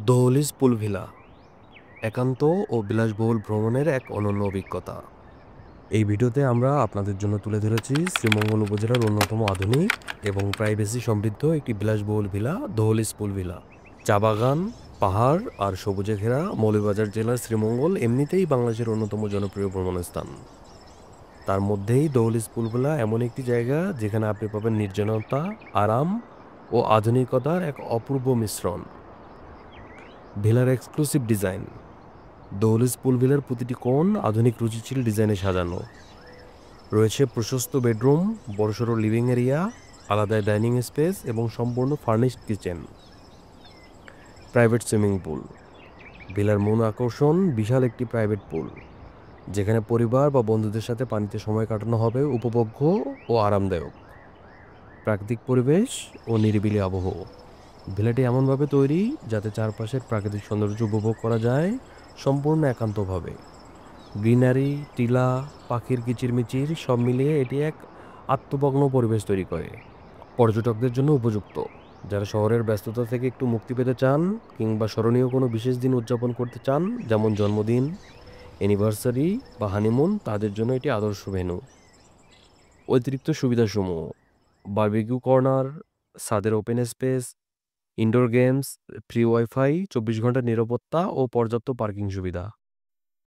দহলিজ পুল villa একান্ত ও বিলাসবহুল ভ্রমণের এক অনন্য অভিজ্ঞতা। এই ভিডিওতে আমরা আপনাদের জন্য তুলে ধরেছি শ্রীমঙ্গল উপজেলার অন্যতম আধুনিক এবং প্রাইভেসি সমৃদ্ধ একটি বিলাসবহুল ভিলা, দহলিজ পুল ভিলা। চা বাগান, পাহাড় আর সবুজে ঘেরা মৌলভীবাজার জেলার শ্রীমঙ্গল এমনিতেই বাংলাদেশের অন্যতম জনপ্রিয় ভ্রমণ স্থান। তার মধ্যেই দহলিজ পুল ভিলা এমন একটি জায়গা যেখানে আপনি পাবেন নির্জনতা, আরাম ও আধুনিকতার এক অপূর্ব মিশ্রণ। ভিলার এক্সক্লুসিভ ডিজাইন। দহলিজ পুল ভিলার প্রতিটি কোণ আধুনিক রুচিশীল ডিজাইনে সাজানো। রয়েছে প্রশস্ত বেডরুম, বড়সড় লিভিং এরিয়া, আলাদা ডাইনিং স্পেস এবং সম্পূর্ণ furnished kitchen. Private swimming pool. ভিলার মূল আকর্ষণ বিশাল একটি প্রাইভেট পুল, যেখানে পরিবার বা বন্ধুদের সাথে পানিতে সময় কাটানো হবে উপভোগ্য ও আরামদায়ক। প্রাকৃতিক পরিবেশ ও নিরিবিলি আবহ। ভিলাটি এমনভাবে তৈরি যাতে চারপাশের প্রাকৃতিক সৌন্দর্য উপভোগ করা যায় সম্পূর্ণ একান্তভাবে। গ্রিনারি, টিলা, পাখির কিচিরমিচির সব মিলিয়ে এটি এক আত্মমগ্ন পরিবেশ তৈরি করে। পর্যটকদের জন্য উপযুক্ত, যারা শহরের ব্যস্ততা থেকে একটু মুক্তি পেতে চান কিংবা স্মরণীয় কোনো বিশেষ দিন উদযাপন করতে চান, যেমন জন্মদিন, অ্যানিভার্সারি বা হানিমুন, তাদের জন্য এটি আদর্শ ভেন্যু। অতিরিক্ত সুবিধাসমূহ: বারবিকিউ কর্নার, ছাদের open space, indoor games, free wifi, 24 ঘন্টা নিরাপত্তা ও পর্যাপ্ত পার্কিং সুবিধা।